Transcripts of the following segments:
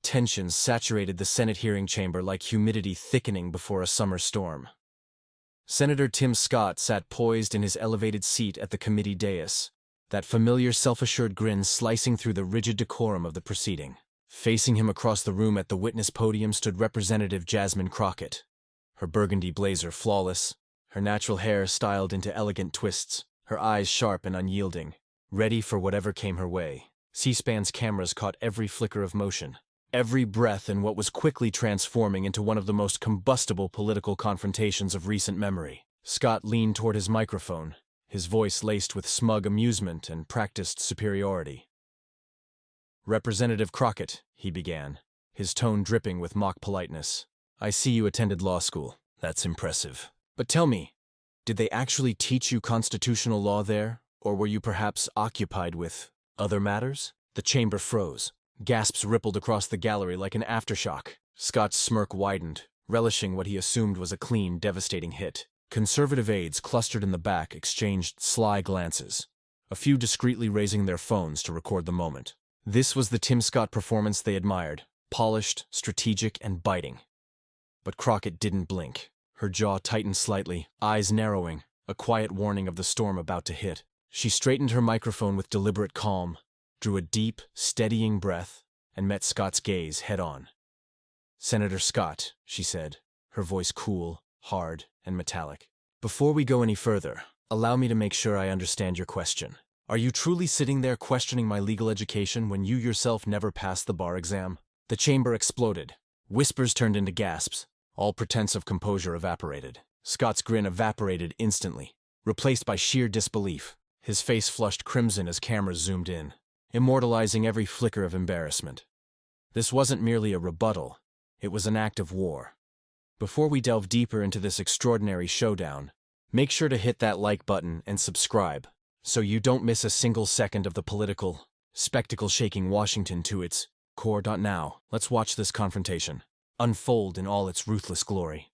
tension saturated the Senate hearing chamber like humidity thickening before a summer storm. Senator Tim Scott sat poised in his elevated seat at the committee dais, that familiar self-assured grin slicing through the rigid decorum of the proceeding. Facing him across the room at the witness podium stood Representative Jasmine Crockett, her burgundy blazer flawless, her natural hair styled into elegant twists, her eyes sharp and unyielding, ready for whatever came her way. C-SPAN's cameras caught every flicker of motion, every breath in what was quickly transforming into one of the most combustible political confrontations of recent memory. Scott leaned toward his microphone, his voice laced with smug amusement and practiced superiority. "Representative Crockett," he began, his tone dripping with mock politeness, "I see you attended law school. That's impressive. But tell me, did they actually teach you constitutional law there, or were you perhaps occupied with other matters?" The chamber froze. Gasps rippled across the gallery like an aftershock. Scott's smirk widened, relishing what he assumed was a clean, devastating hit. Conservative aides clustered in the back exchanged sly glances, a few discreetly raising their phones to record the moment. This was the Tim Scott performance they admired, polished, strategic, and biting. But Crockett didn't blink. Her jaw tightened slightly, eyes narrowing, a quiet warning of the storm about to hit. She straightened her microphone with deliberate calm, drew a deep, steadying breath, and met Scott's gaze head-on. "Senator Scott," she said, her voice cool, hard, and metallic. "Before we go any further, allow me to make sure I understand your question. Are you truly sitting there questioning my legal education when you yourself never passed the bar exam?" The chamber exploded. Whispers turned into gasps. All pretense of composure evaporated. Scott's grin evaporated instantly, replaced by sheer disbelief. His face flushed crimson as cameras zoomed in, immortalizing every flicker of embarrassment. This wasn't merely a rebuttal, it was an act of war. Before we delve deeper into this extraordinary showdown, make sure to hit that like button and subscribe, so you don't miss a single second of the political, spectacle-shaking Washington to its core. Now, let's watch this confrontation unfold in all its ruthless glory.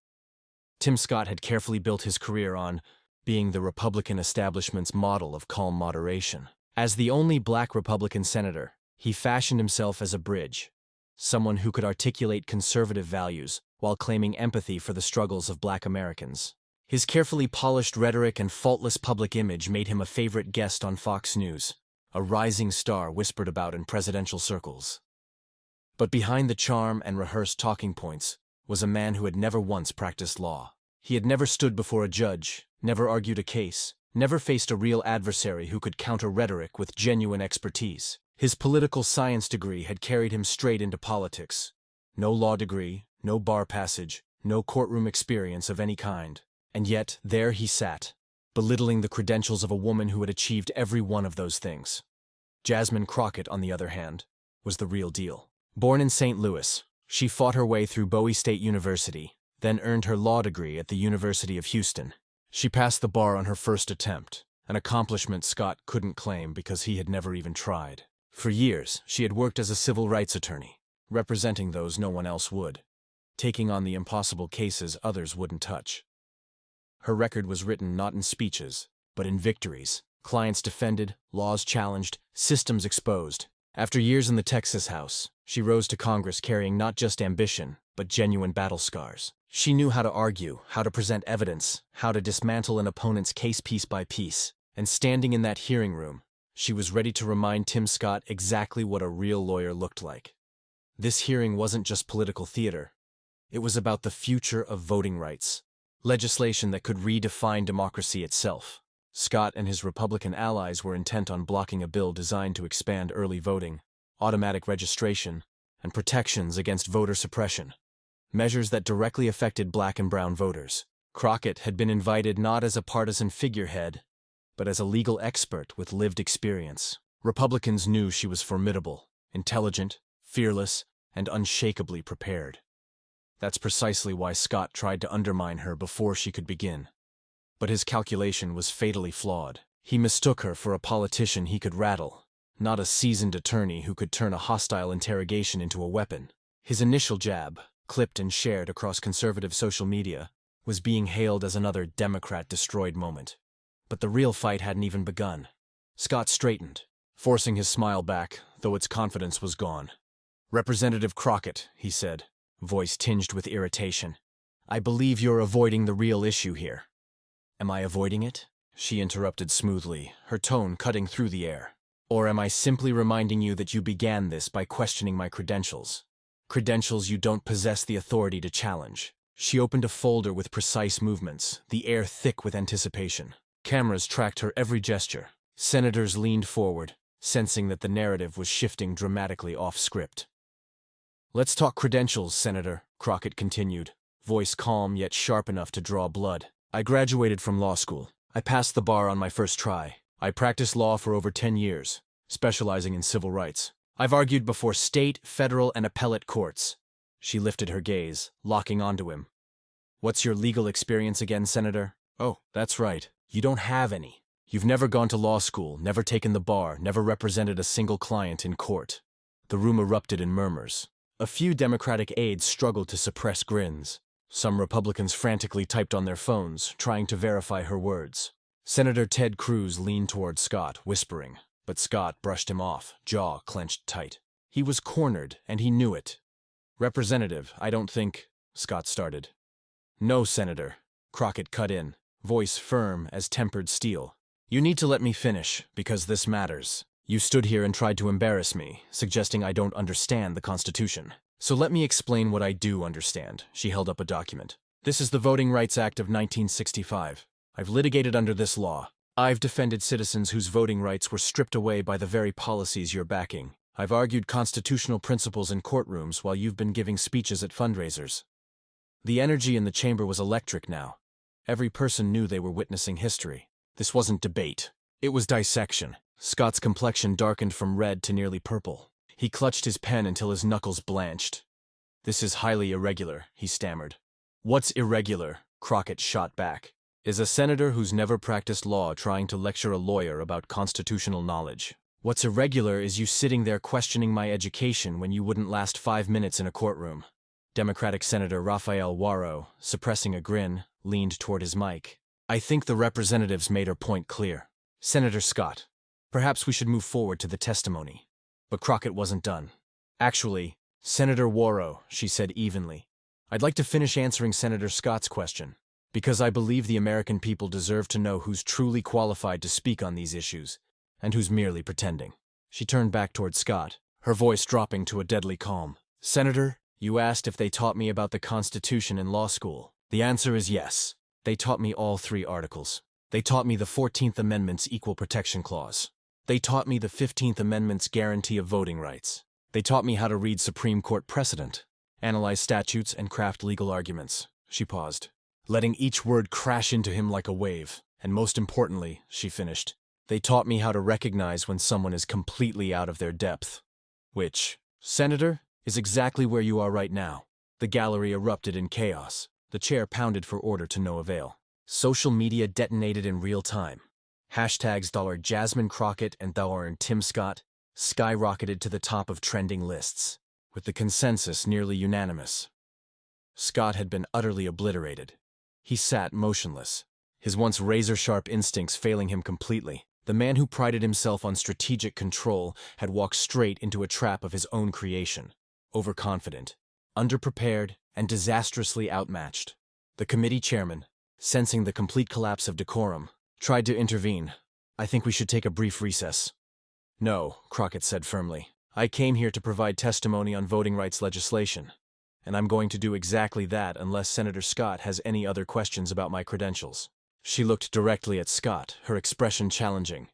Tim Scott had carefully built his career on being the Republican establishment's model of calm moderation. As the only black Republican senator, he fashioned himself as a bridge, someone who could articulate conservative values while claiming empathy for the struggles of black Americans. His carefully polished rhetoric and faultless public image made him a favorite guest on Fox News, a rising star whispered about in presidential circles. But behind the charm and rehearsed talking points was a man who had never once practiced law. He had never stood before a judge, never argued a case, never faced a real adversary who could counter rhetoric with genuine expertise. His political science degree had carried him straight into politics. No law degree, no bar passage, no courtroom experience of any kind. And yet, there he sat, belittling the credentials of a woman who had achieved every one of those things. Jasmine Crockett, on the other hand, was the real deal. Born in St. Louis, she fought her way through Bowie State University, then earned her law degree at the University of Houston. She passed the bar on her first attempt, an accomplishment Scott couldn't claim because he had never even tried. For years, she had worked as a civil rights attorney, representing those no one else would, taking on the impossible cases others wouldn't touch. Her record was written not in speeches, but in victories. Clients defended, laws challenged, systems exposed. After years in the Texas House, she rose to Congress carrying not just ambition, but genuine battle scars. She knew how to argue, how to present evidence, how to dismantle an opponent's case piece by piece. And standing in that hearing room, she was ready to remind Tim Scott exactly what a real lawyer looked like. This hearing wasn't just political theater. It was about the future of voting rights, legislation that could redefine democracy itself. Scott and his Republican allies were intent on blocking a bill designed to expand early voting, automatic registration, and protections against voter suppression, measures that directly affected black and brown voters. Crockett had been invited not as a partisan figurehead, but as a legal expert with lived experience. Republicans knew she was formidable, intelligent, fearless, and unshakably prepared. That's precisely why Scott tried to undermine her before she could begin. But his calculation was fatally flawed. He mistook her for a politician he could rattle, not a seasoned attorney who could turn a hostile interrogation into a weapon. His initial jab, clipped and shared across conservative social media, was being hailed as another Democrat-destroyed moment. But the real fight hadn't even begun. Scott straightened, forcing his smile back, though its confidence was gone. "Representative Crockett," he said, voice tinged with irritation. "I believe you're avoiding the real issue here." "Am I avoiding it?" she interrupted smoothly, her tone cutting through the air. "Or am I simply reminding you that you began this by questioning my credentials? Credentials you don't possess the authority to challenge." She opened a folder with precise movements, the air thick with anticipation. Cameras tracked her every gesture. Senators leaned forward, sensing that the narrative was shifting dramatically off script. "Let's talk credentials, Senator," Crockett continued, voice calm yet sharp enough to draw blood. "I graduated from law school. I passed the bar on my first try. I practiced law for over 10 years, specializing in civil rights. I've argued before state, federal, and appellate courts." She lifted her gaze, locking onto him. "What's your legal experience again, Senator?" "Oh, that's right. You don't have any. You've never gone to law school, never taken the bar, never represented a single client in court." The room erupted in murmurs. A few Democratic aides struggled to suppress grins. Some Republicans frantically typed on their phones, trying to verify her words. Senator Ted Cruz leaned toward Scott, whispering, but Scott brushed him off, jaw clenched tight. He was cornered, and he knew it. "Representative, I don't think—" Scott started. "No, Senator," Crockett cut in, voice firm as tempered steel. "You need to let me finish, because this matters. You stood here and tried to embarrass me, suggesting I don't understand the Constitution. So let me explain what I do understand." She held up a document. "This is the Voting Rights Act of 1965. I've litigated under this law. I've defended citizens whose voting rights were stripped away by the very policies you're backing. I've argued constitutional principles in courtrooms while you've been giving speeches at fundraisers." The energy in the chamber was electric now. Every person knew they were witnessing history. This wasn't debate. It was dissection. Scott's complexion darkened from red to nearly purple. He clutched his pen until his knuckles blanched. "This is highly irregular," he stammered. "What's irregular?" Crockett shot back. "Is a senator who's never practiced law trying to lecture a lawyer about constitutional knowledge. What's irregular is you sitting there questioning my education when you wouldn't last 5 minutes in a courtroom." Democratic Senator Raphael Warro, suppressing a grin, leaned toward his mic. "I think the representatives made her point clear. Senator Scott, perhaps we should move forward to the testimony." But Crockett wasn't done. "Actually, Senator Warro," she said evenly, "I'd like to finish answering Senator Scott's question, because I believe the American people deserve to know who's truly qualified to speak on these issues, and who's merely pretending." She turned back toward Scott, her voice dropping to a deadly calm. "Senator, you asked if they taught me about the Constitution in law school. The answer is yes. They taught me all 3 articles. They taught me the 14th Amendment's Equal Protection Clause. They taught me the 15th Amendment's guarantee of voting rights. They taught me how to read Supreme Court precedent, analyze statutes, and craft legal arguments." She paused, letting each word crash into him like a wave. "And most importantly," she finished, "they taught me how to recognize when someone is completely out of their depth. Which, Senator, is exactly where you are right now." The gallery erupted in chaos. The chair pounded for order to no avail. Social media detonated in real time. Hashtags $Jasmine Crockett and $Tim Scott skyrocketed to the top of trending lists, with the consensus nearly unanimous. Scott had been utterly obliterated. He sat motionless, his once razor-sharp instincts failing him completely. The man who prided himself on strategic control had walked straight into a trap of his own creation, overconfident, underprepared, and disastrously outmatched. The committee chairman, sensing the complete collapse of decorum, tried to intervene. "I think we should take a brief recess." "No," Crockett said firmly. "I came here to provide testimony on voting rights legislation, and I'm going to do exactly that unless Senator Scott has any other questions about my credentials." She looked directly at Scott, her expression challenging.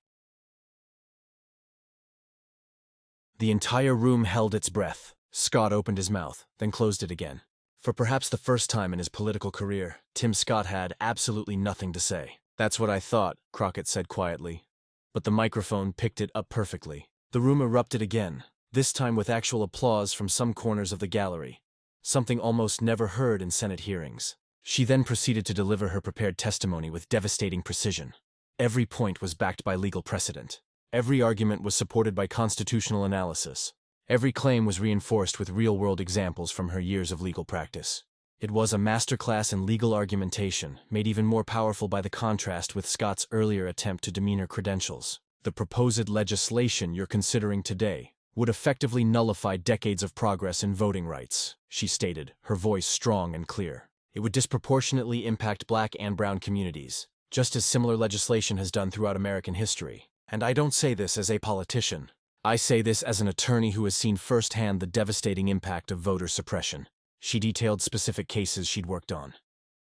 The entire room held its breath. Scott opened his mouth, then closed it again. For perhaps the first time in his political career, Tim Scott had absolutely nothing to say. "That's what I thought," Crockett said quietly. But the microphone picked it up perfectly. The room erupted again, this time with actual applause from some corners of the gallery, something almost never heard in Senate hearings. She then proceeded to deliver her prepared testimony with devastating precision. Every point was backed by legal precedent. Every argument was supported by constitutional analysis. Every claim was reinforced with real-world examples from her years of legal practice. It was a masterclass in legal argumentation, made even more powerful by the contrast with Scott's earlier attempt to demean her credentials. "The proposed legislation you're considering today would effectively nullify decades of progress in voting rights, she stated, her voice strong and clear. It would disproportionately impact Black and brown communities, just as similar legislation has done throughout American history. And I don't say this as a politician. I say this as an attorney who has seen firsthand the devastating impact of voter suppression. She detailed specific cases she'd worked on.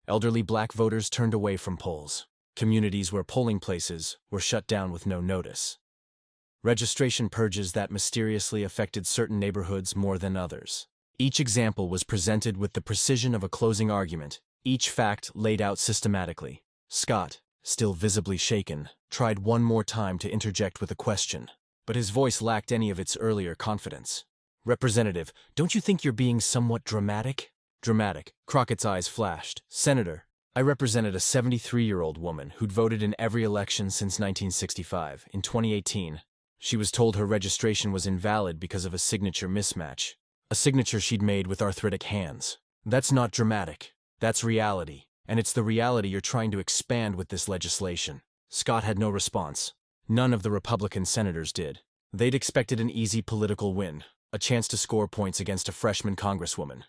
Elderly Black voters turned away from polls. Communities where polling places were shut down with no notice. Registration purges that mysteriously affected certain neighborhoods more than others. Each example was presented with the precision of a closing argument, each fact laid out systematically. Scott, still visibly shaken, tried one more time to interject with a question, but his voice lacked any of its earlier confidence. "Representative, don't you think you're being somewhat dramatic?" Dramatic. Crockett's eyes flashed. "Senator, I represented a 73-year-old woman who'd voted in every election since 1965. In 2018, she was told her registration was invalid because of a signature mismatch. A signature she'd made with arthritic hands. That's not dramatic. That's reality. And it's the reality you're trying to expand with this legislation." Scott had no response. None of the Republican senators did. They'd expected an easy political win, a chance to score points against a freshman congresswoman.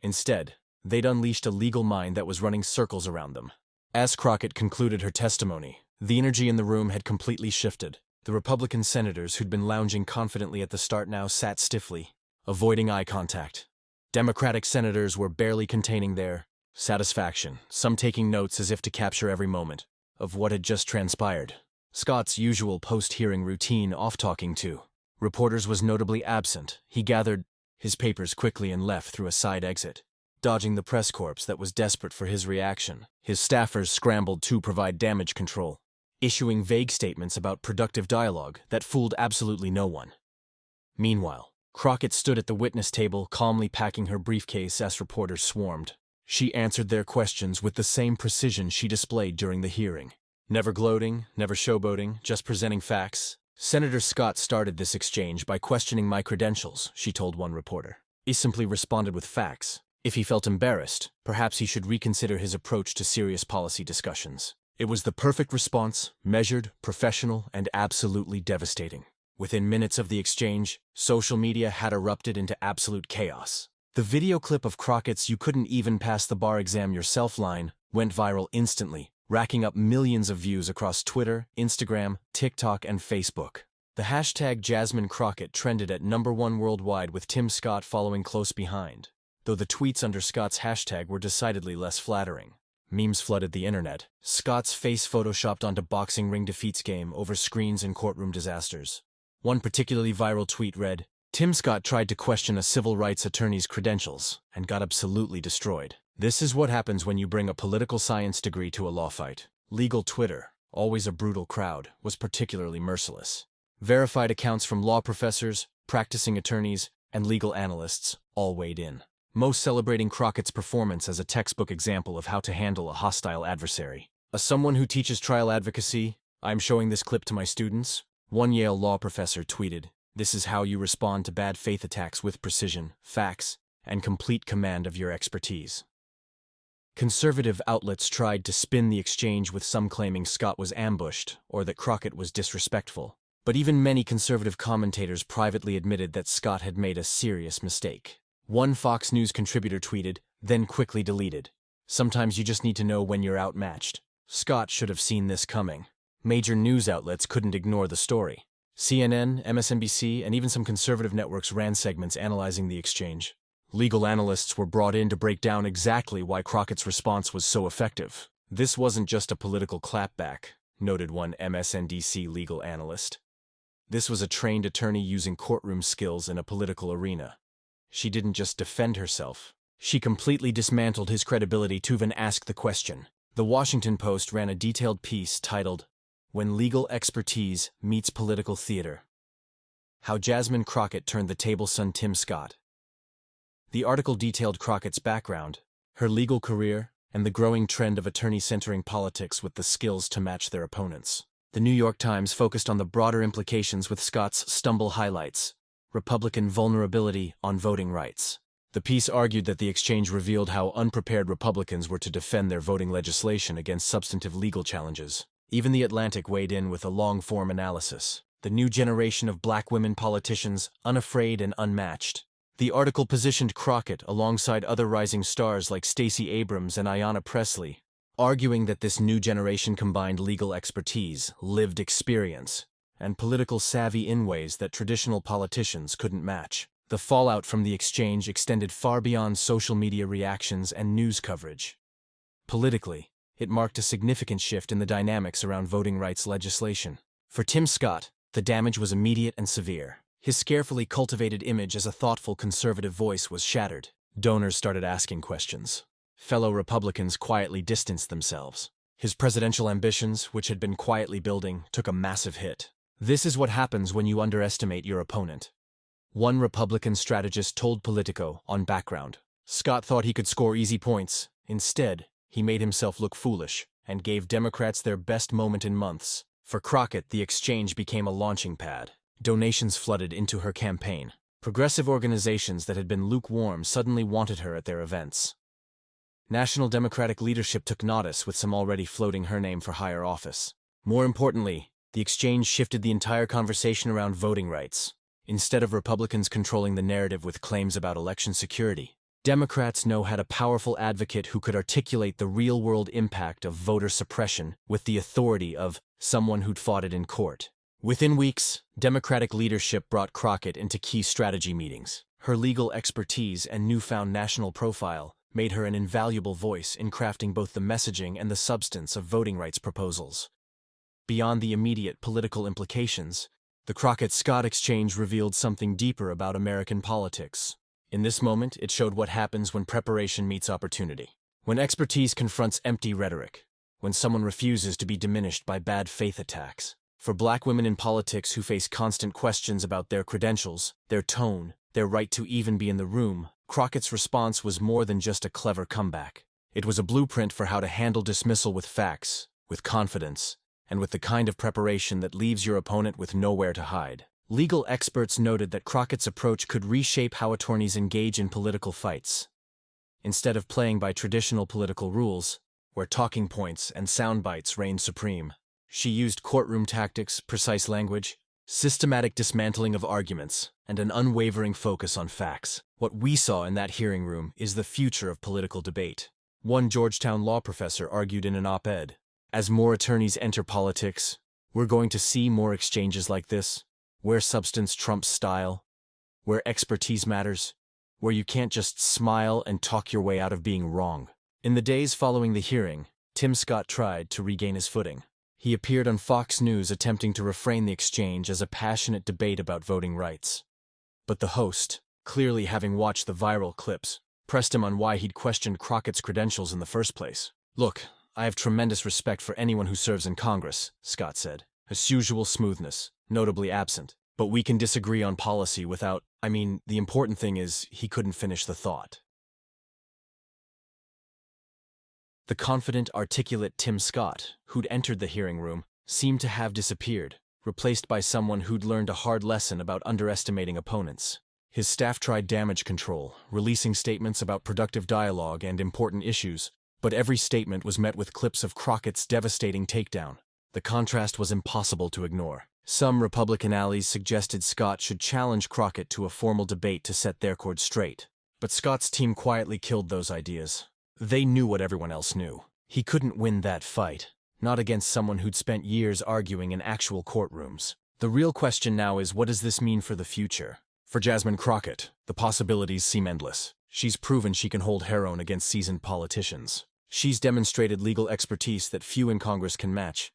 Instead, they'd unleashed a legal mind that was running circles around them. As Crockett concluded her testimony, the energy in the room had completely shifted. The Republican senators who'd been lounging confidently at the start now sat stiffly, avoiding eye contact. Democratic senators were barely containing their satisfaction, some taking notes as if to capture every moment of what had just transpired. Scott's usual post-hearing routine off-talking to reporters was notably absent. He gathered his papers quickly and left through a side exit, dodging the press corps that was desperate for his reaction. His staffers scrambled to provide damage control, issuing vague statements about productive dialogue that fooled absolutely no one. Meanwhile, Crockett stood at the witness table, calmly packing her briefcase as reporters swarmed. She answered their questions with the same precision she displayed during the hearing. Never gloating, never showboating, just presenting facts. "Senator Scott started this exchange by questioning my credentials," she told one reporter. "He simply responded with facts. If he felt embarrassed, perhaps he should reconsider his approach to serious policy discussions." It was the perfect response, measured, professional, and absolutely devastating. Within minutes of the exchange, social media had erupted into absolute chaos. The video clip of Crockett's "you couldn't even pass the bar exam yourself" line went viral instantly, racking up millions of views across Twitter, Instagram, TikTok, and Facebook. The hashtag Jasmine Crockett trended at #1 worldwide, with Tim Scott following close behind, though the tweets under Scott's hashtag were decidedly less flattering. Memes flooded the internet. Scott's face photoshopped onto boxing ring defeats game over screens and courtroom disasters. One particularly viral tweet read, "Tim Scott tried to question a civil rights attorney's credentials and got absolutely destroyed. This is what happens when you bring a political science degree to a law fight." Legal Twitter, always a brutal crowd, was particularly merciless. Verified accounts from law professors, practicing attorneys, and legal analysts all weighed in, most celebrating Crockett's performance as a textbook example of how to handle a hostile adversary. "As someone who teaches trial advocacy, I'm showing this clip to my students," one Yale law professor tweeted. "This is how you respond to bad faith attacks: with precision, facts, and complete command of your expertise." Conservative outlets tried to spin the exchange, with some claiming Scott was ambushed or that Crockett was disrespectful. But even many conservative commentators privately admitted that Scott had made a serious mistake. One Fox News contributor tweeted, then quickly deleted, "Sometimes you just need to know when you're outmatched." Scott should have seen this coming. Major news outlets couldn't ignore the story. CNN, MSNBC, and even some conservative networks ran segments analyzing the exchange. Legal analysts were brought in to break down exactly why Crockett's response was so effective. "This wasn't just a political clapback," noted one MSNBC legal analyst. "This was a trained attorney using courtroom skills in a political arena. She didn't just defend herself. She completely dismantled his credibility to even ask the question." The Washington Post ran a detailed piece titled, "When Legal Expertise Meets Political Theater: How Jasmine Crockett Turned the Tables on Tim Scott." The article detailed Crockett's background, her legal career, and the growing trend of attorneys entering politics with the skills to match their opponents. The New York Times focused on the broader implications, with Scott's stumble highlights: Republican vulnerability on voting rights. The piece argued that the exchange revealed how unprepared Republicans were to defend their voting legislation against substantive legal challenges. Even The Atlantic weighed in with a long-form analysis. the new generation of black women politicians, unafraid and unmatched. The article positioned Crockett alongside other rising stars like Stacey Abrams and Ayanna Pressley, arguing that this new generation combined legal expertise, lived experience, and political savvy in ways that traditional politicians couldn't match. The fallout from the exchange extended far beyond social media reactions and news coverage. Politically, it marked a significant shift in the dynamics around voting rights legislation. For Tim Scott, the damage was immediate and severe. His carefully cultivated image as a thoughtful conservative voice was shattered. Donors started asking questions. Fellow Republicans quietly distanced themselves. His presidential ambitions, which had been quietly building, took a massive hit. This is what happens when you underestimate your opponent. One Republican strategist told Politico on Background. Scott thought he could score easy points. Instead, he made himself look foolish and gave Democrats their best moment in months. For Crockett, the exchange became a launching pad. Donations flooded into her campaign. Progressive organizations that had been lukewarm suddenly wanted her at their events. National Democratic leadership took notice, with some already floating her name for higher office. More importantly, the exchange shifted the entire conversation around voting rights. Instead of Republicans controlling the narrative with claims about election security, Democrats now had a powerful advocate who could articulate the real-world impact of voter suppression with the authority of someone who'd fought it in court. Within weeks, Democratic leadership brought Crockett into key strategy meetings. Her legal expertise and newfound national profile made her an invaluable voice in crafting both the messaging and the substance of voting rights proposals. Beyond the immediate political implications, the Crockett-Scott exchange revealed something deeper about American politics. In this moment, it showed what happens when preparation meets opportunity. When expertise confronts empty rhetoric. When someone refuses to be diminished by bad faith attacks. For black women in politics who face constant questions about their credentials, their tone, their right to even be in the room, Crockett's response was more than just a clever comeback. It was a blueprint for how to handle dismissal with facts, with confidence, and with the kind of preparation that leaves your opponent with nowhere to hide. Legal experts noted that Crockett's approach could reshape how attorneys engage in political fights. Instead of playing by traditional political rules, where talking points and sound bites reigned supreme, she used courtroom tactics, precise language, systematic dismantling of arguments, and an unwavering focus on facts. What we saw in that hearing room is the future of political debate. One Georgetown law professor argued in an op-ed, "As more attorneys enter politics, we're going to see more exchanges like this, where substance trumps style, where expertise matters, where you can't just smile and talk your way out of being wrong." In the days following the hearing, Tim Scott tried to regain his footing. He appeared on Fox News attempting to reframe the exchange as a passionate debate about voting rights. But the host, clearly having watched the viral clips, pressed him on why he'd questioned Crockett's credentials in the first place. "Look, I have tremendous respect for anyone who serves in Congress," Scott said, his usual smoothness notably absent. "But we can disagree on policy without, the important thing is he couldn't finish the thought." The confident, articulate Tim Scott, who'd entered the hearing room, seemed to have disappeared, replaced by someone who'd learned a hard lesson about underestimating opponents. His staff tried damage control, releasing statements about productive dialogue and important issues, but every statement was met with clips of Crockett's devastating takedown. The contrast was impossible to ignore. Some Republican allies suggested Scott should challenge Crockett to a formal debate to set their course straight. But Scott's team quietly killed those ideas. They knew what everyone else knew. He couldn't win that fight, not against someone who'd spent years arguing in actual courtrooms. The real question now is, what does this mean for the future? For Jasmine Crockett, the possibilities seem endless. She's proven she can hold her own against seasoned politicians. She's demonstrated legal expertise that few in Congress can match,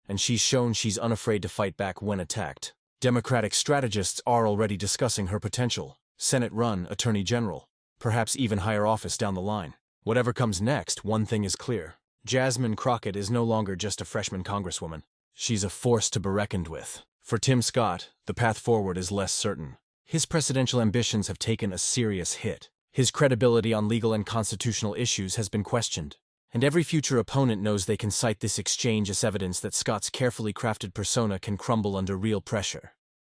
and she's shown she's unafraid to fight back when attacked. Democratic strategists are already discussing her potential. Senate run, Attorney General, perhaps even higher office down the line. Whatever comes next, one thing is clear. Jasmine Crockett is no longer just a freshman congresswoman. She's a force to be reckoned with. For Tim Scott, the path forward is less certain. His presidential ambitions have taken a serious hit. His credibility on legal and constitutional issues has been questioned. And every future opponent knows they can cite this exchange as evidence that Scott's carefully crafted persona can crumble under real pressure.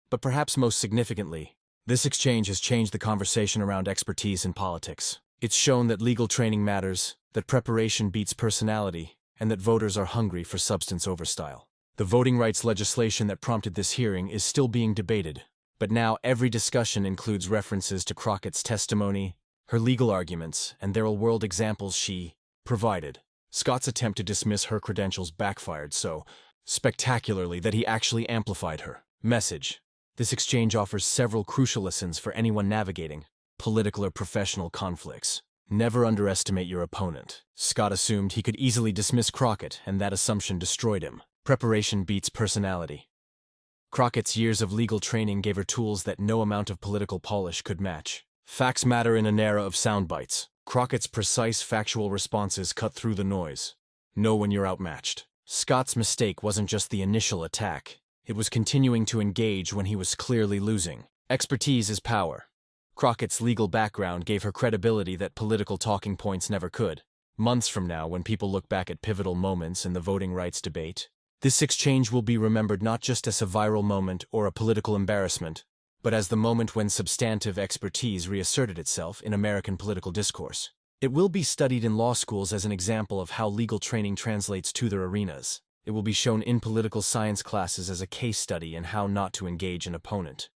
But perhaps most significantly, this exchange has changed the conversation around expertise in politics. It's shown that legal training matters, that preparation beats personality, and that voters are hungry for substance over style. The voting rights legislation that prompted this hearing is still being debated, but now every discussion includes references to Crockett's testimony, her legal arguments, and the real-world examples she provided. Scott's attempt to dismiss her credentials backfired so spectacularly that he actually amplified her message. This exchange offers several crucial lessons for anyone navigating political or professional conflicts. Never underestimate your opponent. Scott assumed he could easily dismiss Crockett, and that assumption destroyed him. Preparation beats personality. Crockett's years of legal training gave her tools that no amount of political polish could match. Facts matter in an era of sound bites. Crockett's precise factual responses cut through the noise. Know when you're outmatched. Scott's mistake wasn't just the initial attack. It was continuing to engage when he was clearly losing. Expertise is power. Crockett's legal background gave her credibility that political talking points never could. Months from now, when people look back at pivotal moments in the voting rights debate, this exchange will be remembered not just as a viral moment or a political embarrassment, but as the moment when substantive expertise reasserted itself in American political discourse. It will be studied in law schools as an example of how legal training translates to their arenas. It will be shown in political science classes as a case study in how not to engage an opponent.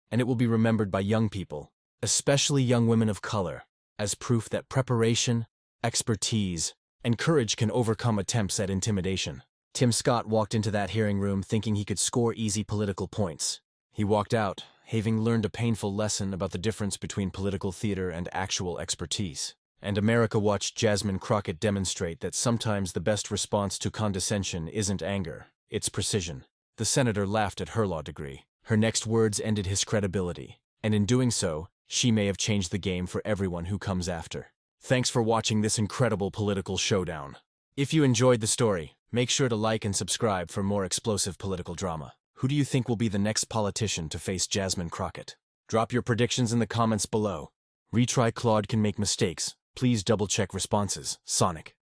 And it will be remembered by young people, especially young women of color, as proof that preparation, expertise, and courage can overcome attempts at intimidation. Tim Scott walked into that hearing room thinking he could score easy political points. He walked out, having learned a painful lesson about the difference between political theater and actual expertise. And America watched Jasmine Crockett demonstrate that sometimes the best response to condescension isn't anger, it's precision. The senator laughed at her law degree. Her next words ended his credibility, and in doing so, she may have changed the game for everyone who comes after. Thanks for watching this incredible political showdown. If you enjoyed the story, make sure to like and subscribe for more explosive political drama. Who do you think will be the next politician to face Jasmine Crockett? Drop your predictions in the comments below. Retry Claude can make mistakes. Please double-check responses. Sonic.